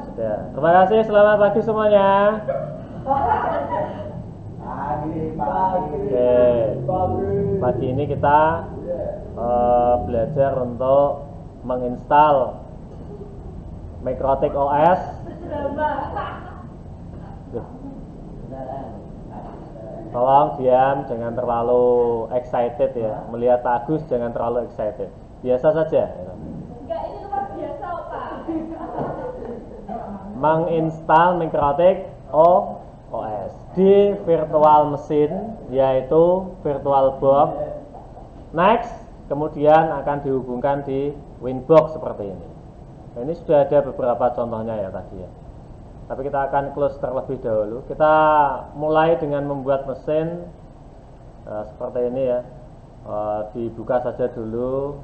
Sudah. Terima kasih, selamat pagi semuanya. Oke, pagi ini kita belajar untuk menginstal Mikrotik OS. Tolong diam, jangan terlalu excited ya. Melihat Agus jangan terlalu excited. Biasa saja. Enggak, ini luar biasa, Pak. Menginstal Mikrotik OS di virtual mesin, yaitu VirtualBox. Next, kemudian akan dihubungkan di Winbox seperti ini. Nah, ini sudah ada beberapa contohnya ya tadi ya. Tapi kita akan close terlebih dahulu. Kita mulai dengan membuat mesin seperti ini ya. Dibuka saja dulu.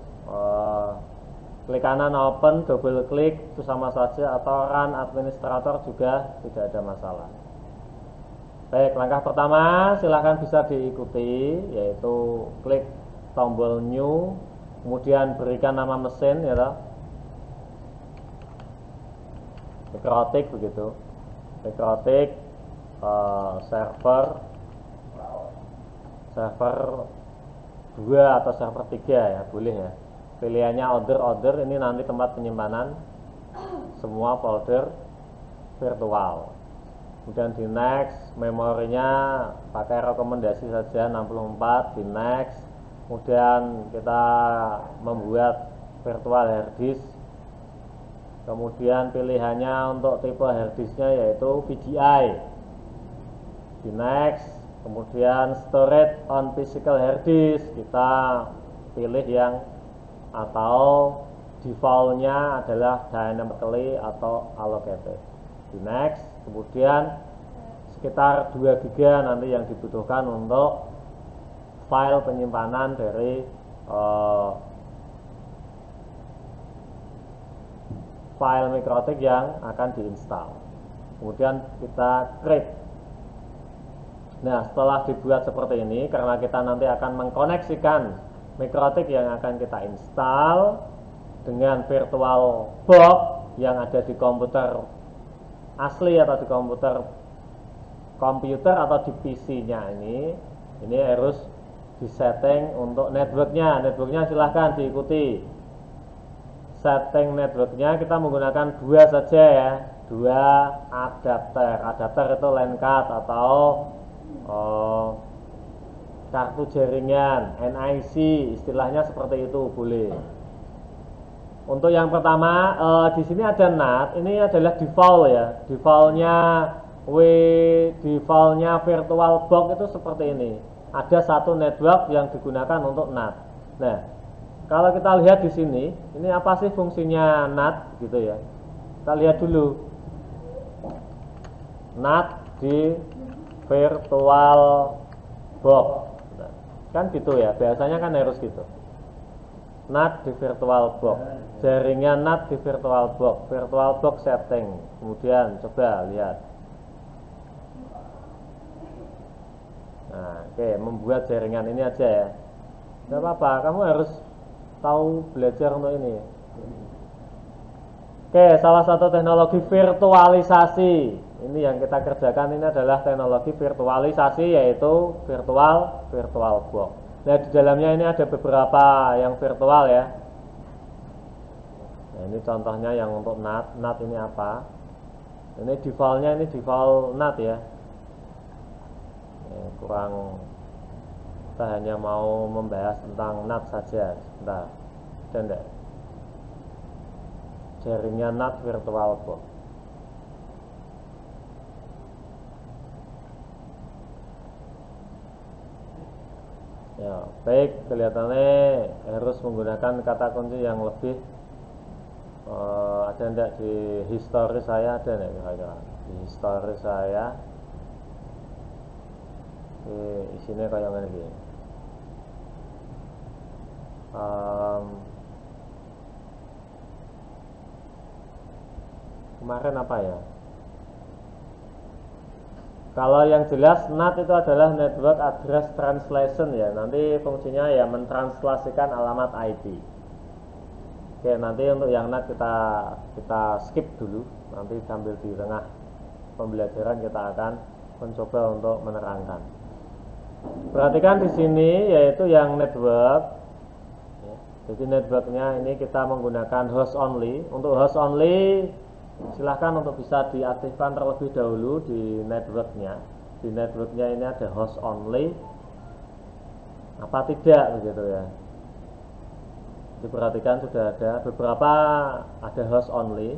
Klik kanan open, double klik itu sama saja, atau run administrator juga tidak ada masalah. Baik, langkah pertama silahkan bisa diikuti, yaitu klik tombol new, kemudian berikan nama mesin ya toh. Mikrotik begitu. Mikrotik server 2 atau server 3 ya, boleh ya. Pilihannya order, ini nanti tempat penyimpanan semua folder virtual. Kemudian di next, memorinya pakai rekomendasi saja 64, di next. Kemudian kita membuat virtual hard disk. Kemudian pilihannya untuk tipe hard disknya yaitu VGI. Di next, kemudian storage on physical hard disk, kita pilih yang atau defaultnya adalah dynamically atau allocated. Di next, kemudian sekitar 2 GB nanti yang dibutuhkan untuk file penyimpanan dari file Mikrotik yang akan diinstal. Kemudian kita create. Nah, setelah dibuat seperti ini, karena kita nanti akan mengkoneksikan Mikrotik yang akan kita install dengan VirtualBox yang ada di komputer asli atau di komputer atau di PC-nya ini harus disetting untuk networknya. Networknya silahkan diikuti. Setting networknya kita menggunakan 2 saja ya, 2 adapter. Adapter itu LAN card atau kartu jaringan, NIC, istilahnya seperti itu boleh. Untuk yang pertama di sini ada NAT, ini adalah default ya, defaultnya VirtualBox itu seperti ini. Ada satu network yang digunakan untuk NAT. Nah, kalau kita lihat di sini, ini apa sih fungsinya NAT gitu ya? Kita lihat dulu. NAT di VirtualBox. Kan gitu ya, biasanya kan harus gitu. NAT di VirtualBox, jaringan NAT di VirtualBox, VirtualBox setting. Kemudian coba lihat. Nah, oke, membuat jaringan ini aja ya. Tidak apa-apa, kamu harus tahu belajar untuk ini. Oke, salah satu teknologi virtualisasi ini yang kita kerjakan ini adalah teknologi virtualisasi, yaitu VirtualBox. Nah, di dalamnya ini ada beberapa yang virtual ya. Nah, ini contohnya yang untuk NAT. NAT ini apa? Ini defaultnya, ini default NAT ya. Ini kurang, kita hanya mau membahas tentang NAT saja. Sebentar, dan jaringan NAT VirtualBox. Ya, baik, kelihatannya harus menggunakan kata kunci yang lebih ada enggak di history saya, ada enggak kira-kira di history saya isinya kayak gini. Kemarin apa ya? Kalau yang jelas NAT itu adalah Network Address Translation ya. Nanti fungsinya ya mentranslasikan alamat IP. Oke, nanti untuk yang NAT kita skip dulu. Nanti sambil di tengah pembelajaran kita akan mencoba untuk menerangkan. Perhatikan di sini yaitu yang network. Jadi networknya ini kita menggunakan host only. Untuk host only silahkan untuk bisa diaktifkan terlebih dahulu di networknya. Di networknya ini ada host only. Apa tidak begitu ya? Diperhatikan sudah ada beberapa ada host only.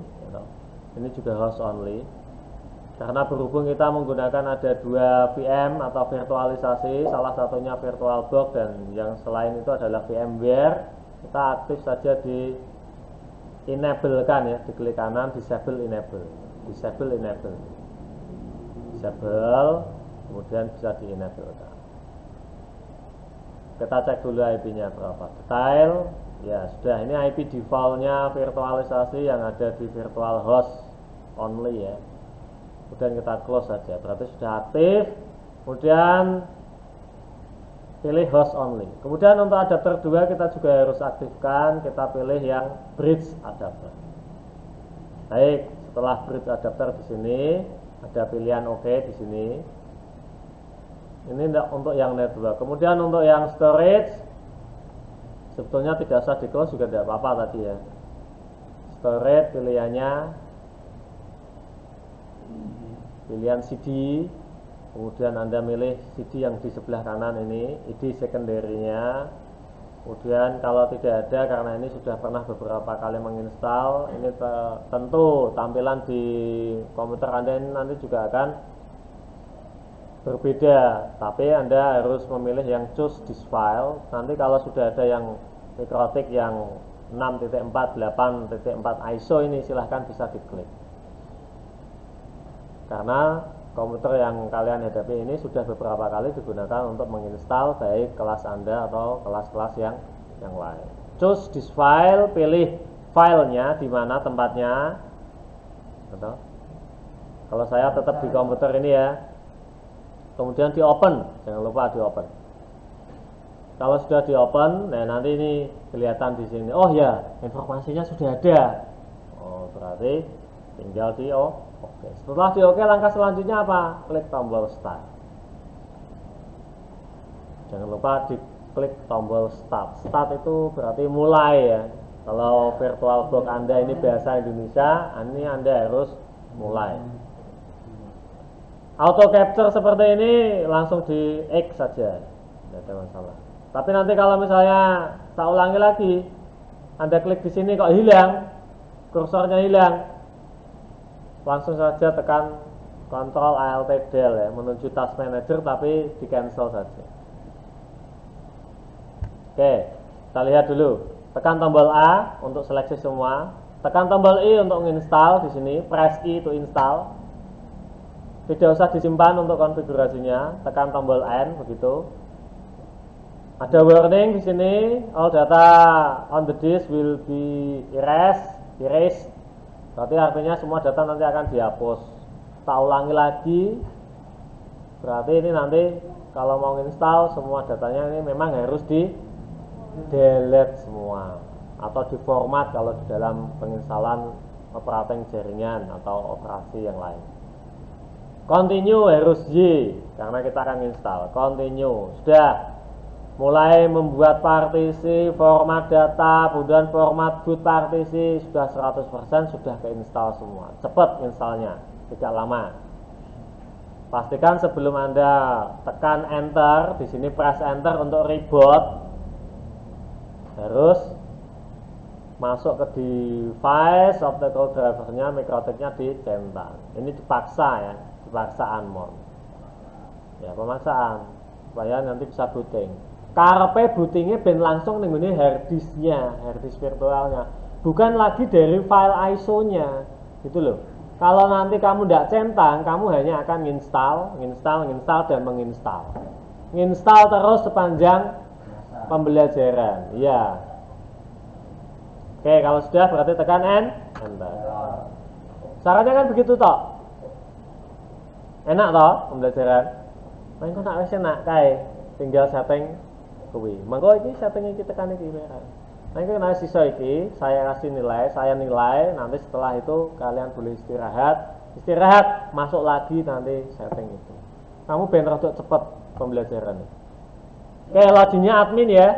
Ini juga host only. Karena berhubung kita menggunakan ada 2 VM atau virtualisasi, salah satunya VirtualBox dan yang selain itu adalah VMware, kita aktif saja di enable kan ya, diklik kanan disable enable, disable enable, disable, kemudian bisa di enable. Kita cek dulu IP-nya berapa, detail, ya sudah. Ini IP default-nya virtualisasi yang ada di virtual host only ya. Kemudian kita close saja, berarti sudah aktif. Kemudian pilih host only. Kemudian untuk adapter 2 kita juga harus aktifkan. Kita pilih yang bridge adapter. Baik, setelah bridge adapter di sini ada pilihan OK di sini. Ini untuk yang network. Kemudian untuk yang storage sebetulnya tidak usah di close juga tidak apa-apa tadi ya. Storage pilihannya pilihan CD, kemudian Anda milih CD yang di sebelah kanan ini, ID secondary-nya. Kemudian kalau tidak ada, karena ini sudah pernah beberapa kali menginstal, ini tentu tampilan di komputer Anda ini nanti juga akan berbeda, tapi Anda harus memilih yang choose this file. Nanti kalau sudah ada yang MikroTik yang 6.4, 8.4 ISO ini silahkan bisa diklik. Karena komputer yang kalian hadapi ini sudah beberapa kali digunakan untuk menginstal baik kelas Anda atau kelas-kelas yang lain. Choose this file, pilih filenya di mana tempatnya. Betul? Kalau saya tetap di komputer ini ya. Kemudian di open, jangan lupa di open. Kalau sudah di open, nah nanti ini kelihatan di sini. Oh ya, informasinya sudah ada. Oh, berarti tinggal di Oke. Setelah di OK, langkah selanjutnya apa? Klik tombol Start. Jangan lupa diklik tombol Start. Start itu berarti mulai ya. Kalau VirtualBox Anda ini bahasa Indonesia, ini Anda harus mulai. Auto capture seperti ini langsung di X saja, tidak ada masalah. Tapi nanti kalau misalnya saya ulangi lagi, Anda klik di sini kok hilang, kursornya hilang, langsung saja tekan Ctrl Alt Del ya, menuju Task Manager, tapi di cancel saja. Oke, kita lihat dulu. Tekan tombol A untuk seleksi semua. Tekan tombol I untuk menginstal di sini. Press I to install. Tidak usah disimpan untuk konfigurasinya. Tekan tombol N begitu. Ada warning di sini. All data on the disk will be erased. Berarti artinya semua data nanti akan dihapus. Tak ulangi lagi. Berarti ini nanti kalau mau install semua datanya ini memang harus di delete semua atau di format kalau di dalam penginstalan operating jaringan atau operasi yang lain. Continue harus Y karena kita akan install. Continue. Sudah mulai membuat partisi, format data, kemudian format boot partisi sudah 100% sudah keinstal semua. Cepat installnya, tidak lama. Pastikan sebelum Anda tekan enter, di sini press enter untuk reboot, harus masuk ke device optical drivernya, MikroTiknya dicentang. Ini dipaksa ya, dipaksa unmount. Ya, pemaksaan supaya nanti bisa booting. Karepe bootingnya ben langsung ning ngene harddisknya, harddisk virtualnya, bukan lagi dari file ISO-nya, gitu loh. Kalau nanti kamu tidak centang, kamu hanya akan nginstal dan menginstal, nginstal terus sepanjang pembelajaran. Ya. Oke, kalau sudah berarti tekan enter. Caranya kan begitu toh. Enak toh pembelajaran. Main kok nak wis enak kae, tinggal setting kuwi. Mangko iki setting iki tekan iki merah. Nanti kena sisa iki, saya kasih nilai, saya nilai, nanti setelah itu kalian boleh istirahat, masuk lagi nanti setting itu. Kamu bener untuk cepet pembelajarannya. Oke, loginnya admin ya.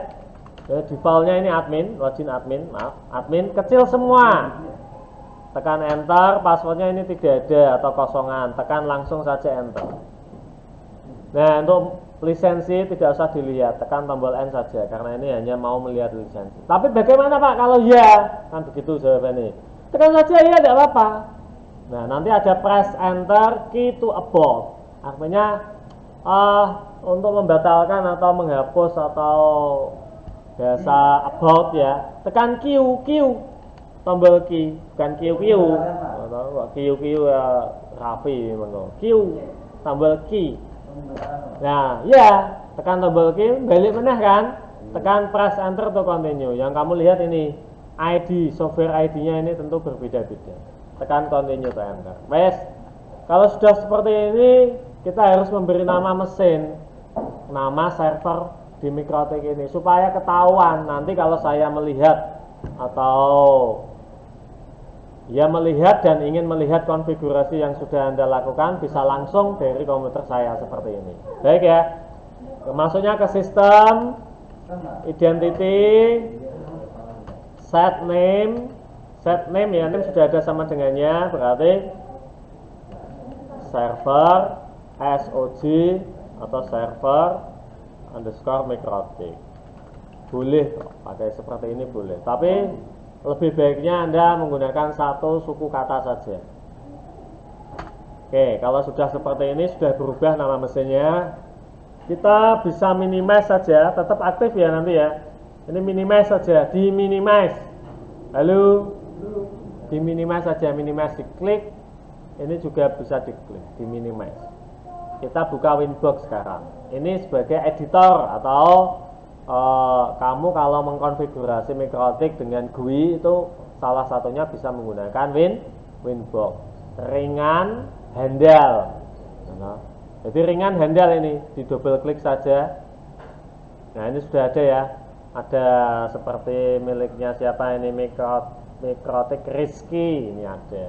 Defaultnya ini admin, login admin, maaf, admin kecil semua. Tekan enter, passwordnya ini tidak ada atau kosongan, tekan langsung saja enter. Nah, untuk lisensi tidak usah dilihat, tekan tombol N saja karena ini hanya mau melihat lisensi. Tapi bagaimana Pak kalau ya? Kan begitu jawabannya. Tekan saja ya, tidak apa-apa. Nah, nanti ada press enter key to abort. Artinya untuk membatalkan atau menghapus atau bahasa about ya, tekan Q, tombol Q, bukan Q atau Q ya Raffi Q, tombol Q. Nah, ya, tekan tombol Q, balik meneh kan? Tekan press enter to continue. Yang kamu lihat ini ID, software ID-nya ini tentu berbeda-beda. Tekan continue to enter. Wes, kalau sudah seperti ini, kita harus memberi nama mesin, nama server di Mikrotik ini supaya ketahuan nanti kalau saya melihat atau ya melihat dan ingin melihat konfigurasi yang sudah Anda lakukan bisa langsung dari komputer saya seperti ini. Baik ya. Masuknya ke sistem, identity, set name ya, ini sudah ada sama dengannya, berarti server SOG atau server underscore Mikrotik. Boleh pakai seperti ini boleh, tapi lebih baiknya Anda menggunakan satu suku kata saja. Oke, kalau sudah seperti ini, sudah berubah nama mesinnya, kita bisa minimize saja, tetap aktif ya nanti ya. Ini minimize saja, di minimize. Lalu di minimize saja, minimize diklik. Ini juga bisa diklik, di minimize. Kita buka Winbox sekarang. Ini sebagai editor atau kamu kalau mengkonfigurasi Mikrotik dengan GUI itu salah satunya bisa menggunakan Winbox. Ringan handle. Jadi ringan handle ini, di double klik saja. Nah, ini sudah ada ya. Ada seperti miliknya siapa ini, Mikrotik Rizky ini ada.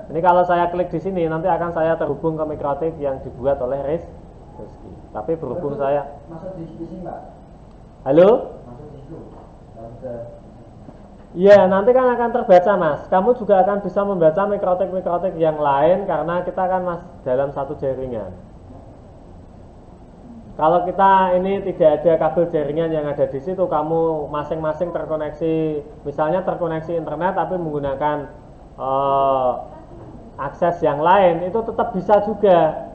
Ini kalau saya klik di sini nanti akan saya terhubung ke Mikrotik yang dibuat oleh Rizky. Tapi berhubung saya masuk di sini, Pak. Halo? Masuk di situ. Ya, nanti kan akan terbaca Mas. Kamu juga akan bisa membaca Mikrotik yang lain karena kita kan Mas dalam satu jaringan. Kalau kita ini tidak ada kabel jaringan yang ada di situ, kamu masing-masing terkoneksi, misalnya terkoneksi internet tapi menggunakan akses yang lain, itu tetap bisa juga.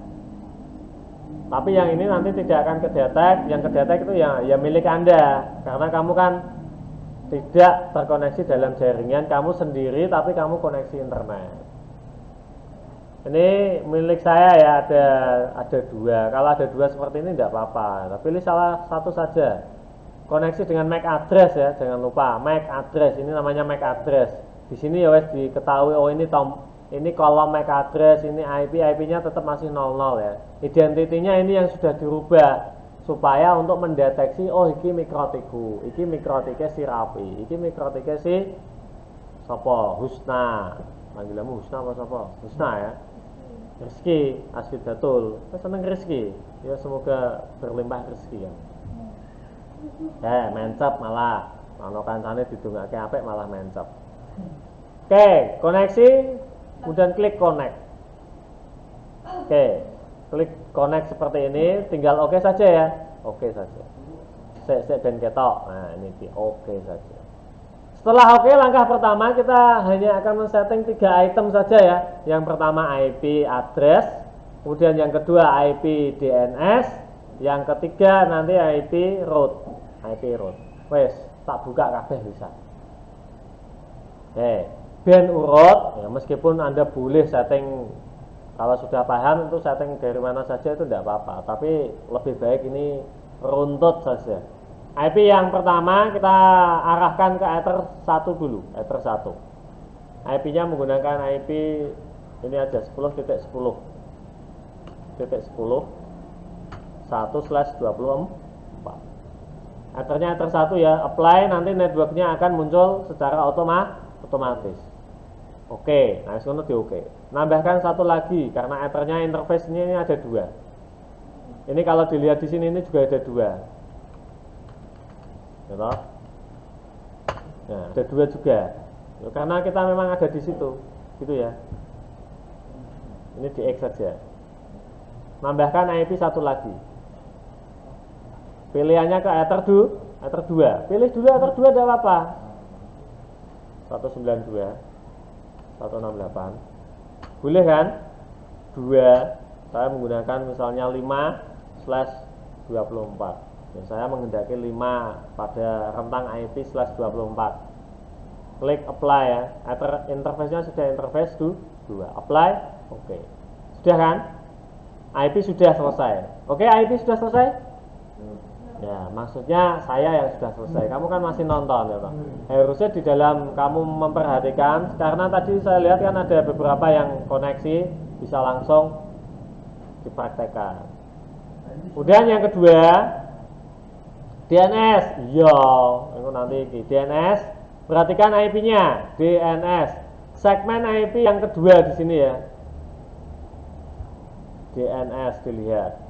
Tapi yang ini nanti tidak akan kedetek, yang kedetek itu ya milik Anda, karena kamu kan tidak terkoneksi dalam jaringan kamu sendiri, tapi kamu koneksi internet. Ini milik saya ya, ada dua. Kalau ada dua seperti ini tidak apa-apa. Pilih salah satu saja. Koneksi dengan MAC address ya, jangan lupa MAC address. Ini namanya MAC address. Di sini ya wes diketahui, oh ini kolom MAC address, ini IP-nya tetap masih 00 ya. Identitinya ini yang sudah dirubah supaya untuk mendeteksi, oh iki Mikrotikku, iki Mikrotiknya si Rafi, iki Mikrotiknya si sapa, Husna. Panggilanmu Husna apa sapa? Husna ya. Rizky, Asfi Datul. Saya seneng Rizky. Ya semoga berlimpah rezeki ya. Mencap malah. Kalau kancane didongake apik malah mencap. Oke, koneksi, kemudian klik connect. Oke, klik connect seperti ini, tinggal oke saja ya. Oke saja. Sek ben ketok. Nah, ini di oke saja. Setelah oke, langkah pertama kita hanya akan men-setting 3 item saja ya. Yang pertama IP address, kemudian yang kedua IP DNS, yang ketiga nanti IP route. Wes, tak buka kabeh bisa. Oke, ben urut ya, meskipun Anda boleh setting, kalau sudah paham itu setting dari mana saja itu tidak apa-apa, tapi lebih baik ini runtut saja. IP yang pertama kita arahkan ke Ether 1 dulu, Ether 1. IP-nya menggunakan IP ini aja 10.10 1/24. Ethernya ether 1 ya, apply, nanti networknya akan muncul secara otomatis. Oke, nah itu di oke. Nambahkan satu lagi karena ethernya interface-nya ini ada 2. Ini kalau dilihat di sini ini juga ada 2. Gitu. Nah, ada 2 juga. Ya, karena kita memang ada di situ, gitu ya. Ini di X saja. Nambahkan IP satu lagi. Pilihannya ke ether 2. Pilih dulu ether 2 ada apa? 192, 168. Boleh kan? 2. Saya menggunakan misalnya 5/24. Dan saya menghendaki 5 pada rentang IP/24. Klik apply ya. Interface-nya sudah interface 2. Apply. Oke. Sudah kan? IP sudah selesai. Oke, IP sudah selesai? Ya, maksudnya saya yang sudah selesai. Kamu kan masih nonton ya, Pak. Harusnya di dalam kamu memperhatikan, karena tadi saya lihat kan ada beberapa yang koneksi bisa langsung dipraktekkan. Kemudian yang kedua, DNS. Iya, itu nanti DNS. Perhatikan IP-nya, DNS. Segmen IP yang kedua di sini ya. DNS dilihat.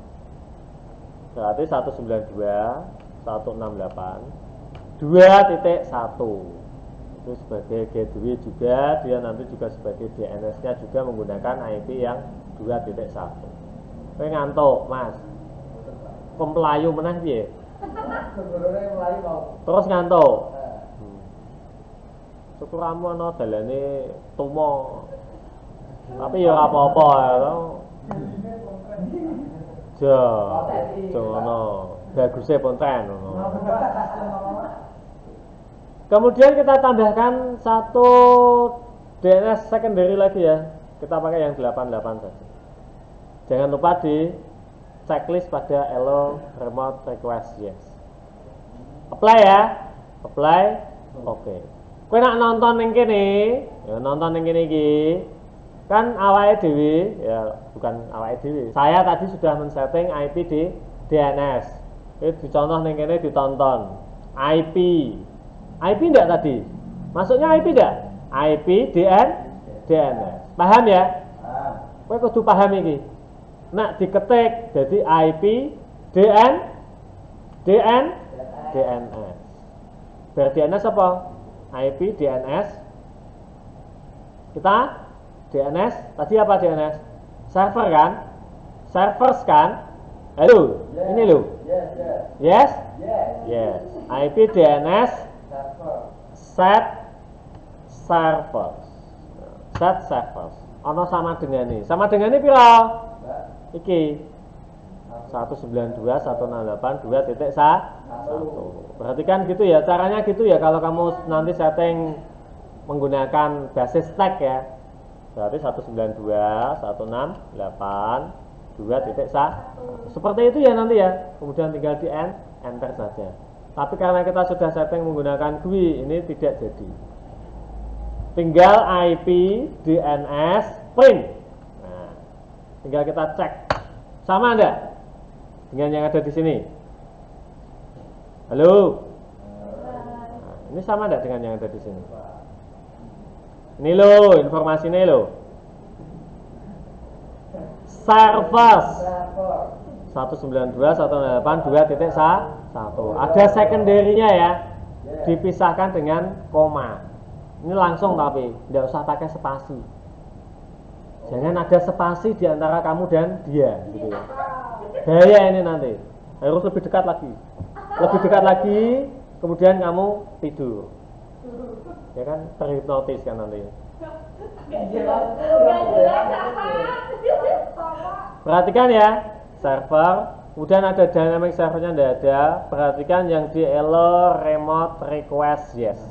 Berarti 192.168.2.1. Itu sebagai gateway juga, dia nanti juga sebagai DNS-nya juga menggunakan IP yang 2.1. Kowe ngantuk, Mas. Pemelayu meneh piye? Terus ngantuk. Syukuramu ana dalane tumo. Tapi ya apa-apa ya to. Jono, bagusnya ponten. Kemudian kita tambahkan satu DNS secondary lagi ya. Kita pakai yang 88 saja. Jangan lupa di checklist pada allow remote request yes. Apply ya. Apply. Oke. Kowe nak nonton ning kene, ya nonton ning kene iki. Kan awake dhewe ya, bukan awake dhewe. Saya tadi sudah men-setting IP di DNS. Itu dicontoh ning kene ditonton. IP. IP enggak tadi? Masuknya IP enggak? IP DNS. Paham ya? Kowe kudu paham iki. Nak diketik jadi IP DNS. Berarti DNS apa? IP DNS. Kita DNS, tadi apa DNS? Server kan? Servers kan? Halo, yes. Ini lo. Yes. Yes. IP DNS set servers. Set servers. Ono sama dengan ini. Sama dengan ini piro? Iki 192.168.2.1. Perhatikan gitu ya. Caranya gitu ya kalau kamu nanti setting menggunakan basis tag ya. Berarti 192.168.2.1. Seperti itu ya nanti ya. Kemudian tinggal di enter saja. Tapi karena kita sudah setting menggunakan GUI, ini tidak jadi. Tinggal IP DNS print. Nah, tinggal kita cek. Sama enggak dengan yang ada di sini? Halo. Nah, ini sama enggak dengan yang ada di sini? Ini lo, informasi ini lo. Servers 192.168.2.1. Ada secondary-nya ya. Dipisahkan dengan koma. Ini langsung tapi tidak usah pakai spasi. Jangan ada spasi di antara kamu dan dia gitu ya. Bahaya ini nanti. Harus lebih dekat lagi. Lebih dekat lagi, kemudian kamu tidur. Ya kan terhipnotis kan nanti. Perhatikan ya, server. Kemudian ada dynamic servernya tidak ada. Perhatikan yang di allow remote request yes.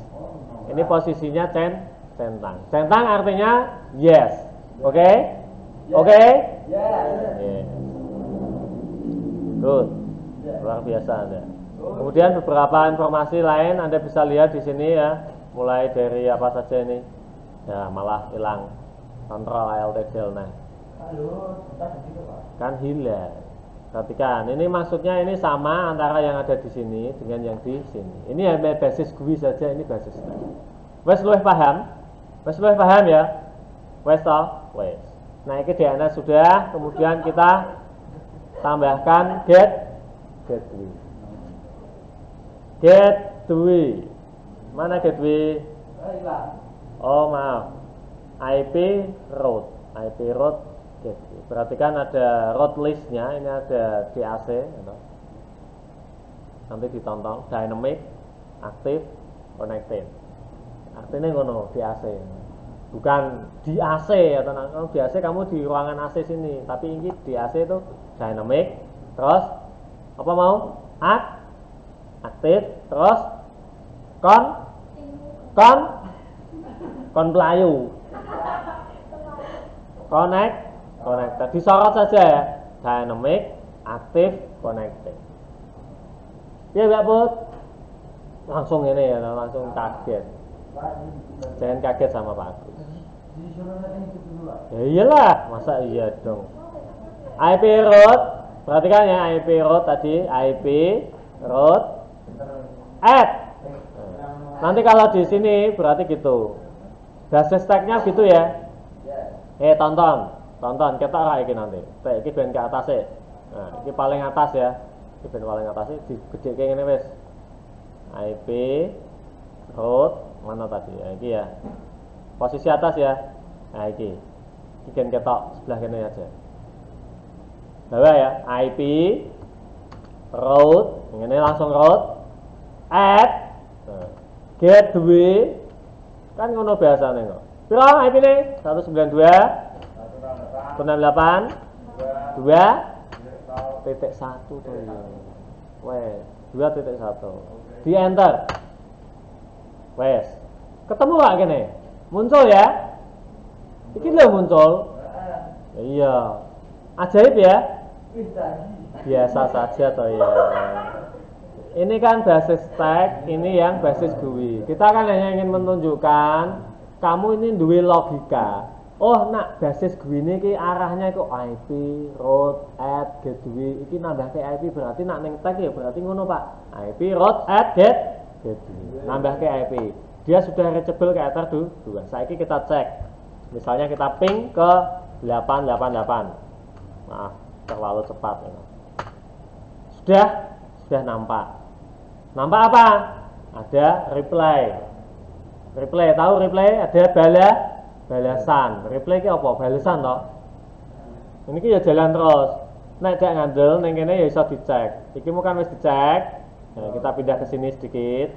Ini posisinya centang. Centang artinya yes. Oke? Oke? Yes. Good. Luar biasa Anda. Kemudian beberapa informasi lain Anda bisa lihat di sini ya. Mulai dari apa saja ini. Ya, malah hilang kontrol ALT delna. Kan hilang. Perhatikan, ini maksudnya ini sama antara yang ada di sini dengan yang di sini. Ini hanya basis GUI saja, ini basis stack. Wes luwih paham? Wes luwih paham ya? Wes toh? Wes. Nah, ini DNS sudah, kemudian kita tambahkan gateway. Gateway. Mana gateway? Oh, maaf. IP route. IP route gateway. Perhatikan ada route listnya, ini ada DAC gitu. Nanti ditonton dynamic, active, connected. Artinya ngono DAC. Bukan di AC atau kalau di AC kamu di ruangan AC sini, tapi ini di AC itu dynamic, terus apa mau? Aktif, terus kon pelayu. Connect. Disorot saja ya. Dynamic, aktif, connected. Ya Mbak Put. Langsung ini ya, langsung kaget. Jangan kaget sama Pak Agus. Ya iyalah, masa iya dong. IP route, perhatikan ya IP route tadi, IP route add. Nanti kalau di sini berarti gitu. Basis stack-nya gitu ya. Tonton, kita arah iki nanti. Iki ben ke atas ya. Nah, iki paling atas ya. Iki ben paling atas iki digedhekke ngene wis. IP route mana tadi ya, ini ya posisi atas ya. Nah ini kan ketok sebelah kene aja bawah ya. IP route ini langsung route add gateway kan ngono biasane kok. Piro IP ini 192 168 2.1 tuh ya. Wes 2.1 di enter. Wes, ketemu gak gini? Muncul ya? Ini loh muncul. Iya, ajaib ya? Biasa saja toh ya. Ini kan basis stack, ini yang basis GUI. Kita kan hanya ingin menunjukkan kamu ini duwe logika. Oh, nak basis GUI ini ki arahnya ke IP, route, add, gateway. Iki nambah ke IP berarti nak ning tag ya berarti ngono Pak. IP, route, add, gateway. Nambah ke IP. Dia sudah reachable ke Ether 2. Saiki kita cek. Misalnya kita ping ke 888. Maaf, terlalu cepat ya. Sudah nampak. Nampak apa? Ada reply. Reply, tahu reply? Ada balasan. Reply ki apa? Balasan toh. Ini ki ya jalan terus. Nek cek ngandel ning kene ya iso dicek. Iki mu kan wis dicek. Nah, kita pindah ke sini sedikit.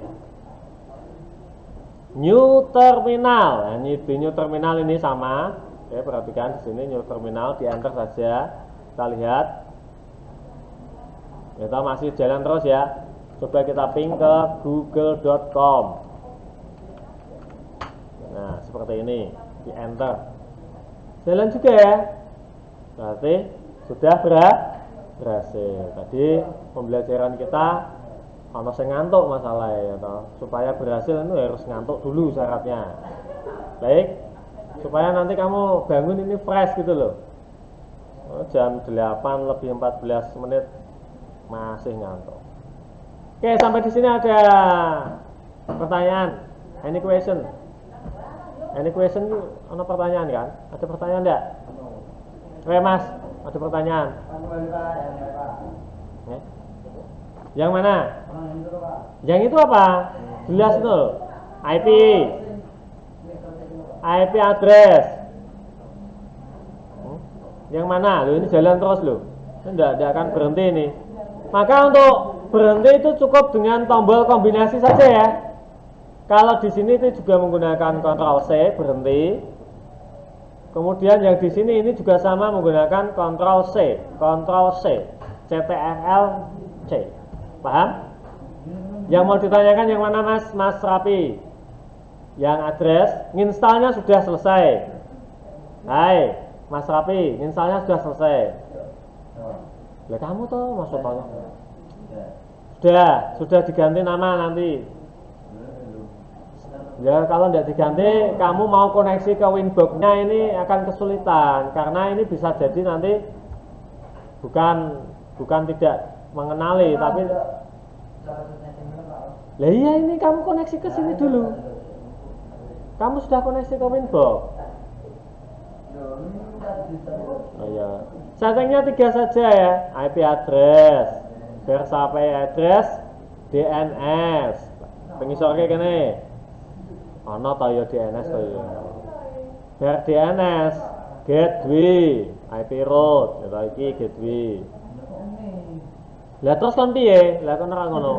New terminal. Nah, di new terminal ini sama. Ya, perhatikan di sini new terminal, di enter saja. Kita lihat. Kita masih jalan terus ya. Coba kita ping ke google.com. Nah, seperti ini, di enter. Jalan juga ya. Berarti sudah berhasil. Tadi pembelajaran kita ono sing ngantuk masalah ya toh. Supaya berhasil itu harus ngantuk dulu syaratnya. Baik. Supaya nanti kamu bangun ini fresh gitu loh. Jam 8 lebih 14 menit masih ngantuk. Oke, sampai di sini ada pertanyaan. Any question? Any question? Ada pertanyaan kan? Ada pertanyaan enggak? Oke, Mas, ada pertanyaan. Ya? Yang mana? Yang itu apa? Jelas itu loh. IP address. Yang mana? Loh, ini jalan terus loh. Ini tidak akan berhenti ini. Maka untuk berhenti itu cukup dengan tombol kombinasi saja ya. Kalau di sini itu juga menggunakan Ctrl C berhenti. Kemudian yang di sini ini juga sama menggunakan Ctrl C, Ctrl C. Paham? Yang mau ditanyakan yang mana Mas Rapi? Yang address, installnya sudah selesai. Hai, Mas Rapi, installnya sudah selesai. Lah kamu tuh masuk tanya. Sudah diganti nama nanti. Ya kalau tidak diganti, kamu mau koneksi ke Winbox-nya ini akan kesulitan karena ini bisa jadi nanti bukan bukan tidak mengenali, tapi lah iya, ini kamu koneksi ke sini dulu. Kamu sudah koneksi ke Winbox. Oh ya, settingnya 3 saja ya. IP address, Versape address, DNS. Pengisorke kene. Ana ta ya DNS to ya. Bar DNS, gateway, IP route, ya iki gateway. Lah terus kon piye? Lah kon ora ngono.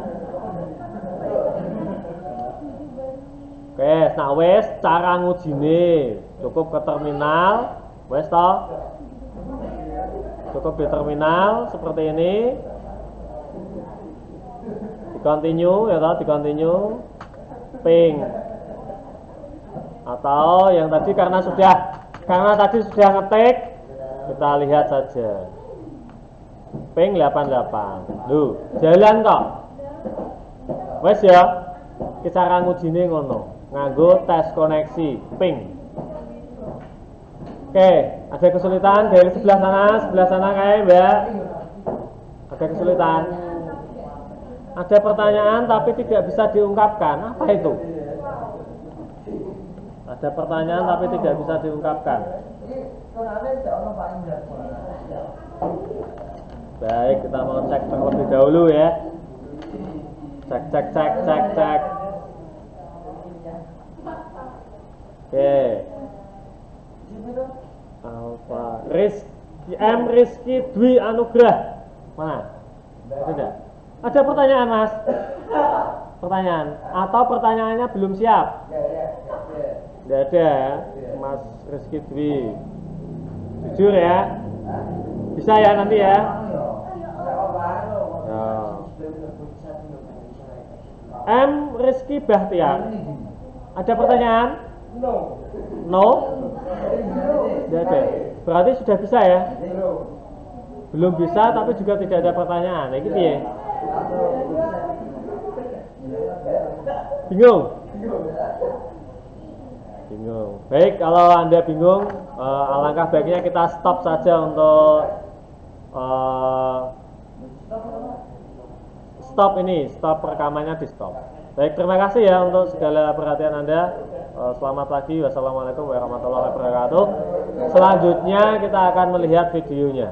Oke, nah wes cara ngujine cukup ke terminal, wes toh. Cukup di terminal seperti ini. Di continue ya toh, di continue. Ping. Atau yang tadi karena tadi sudah ngetik, kita lihat saja. Ping 88. Loh, jalan kok. Wes ya. Ki cara ngujine ngono. Nganggo tes koneksi ping. Oke, ada kesulitan dari sebelah sana kayak Mbak. Ada kesulitan. Ada pertanyaan tapi tidak bisa diungkapkan. Apa itu? Ada pertanyaan tapi tidak bisa diungkapkan. Baik, kita mau cek terlebih dahulu ya. Cek. Oke. Alfa Rizky Dwi Anugrah. Mana? Ada? Ada pertanyaan, Mas? Pertanyaan atau pertanyaannya belum siap? Tidak ada, Mas Rizky Dwi. Jujur ya. Bisa ya nanti ya. M Rizky Bahtiar. Ada pertanyaan? No? Tidak ada. Berarti sudah bisa ya? Belum bisa tapi juga tidak ada pertanyaan. Nah, gitu ya. Bingung? Bingung. Baik, kalau Anda bingung, alangkah baiknya kita stop saja untuk stop rekamannya di stop. Baik, terima kasih ya untuk segala perhatian Anda. Selamat pagi, wassalamualaikum warahmatullahi wabarakatuh. Selanjutnya kita akan melihat videonya.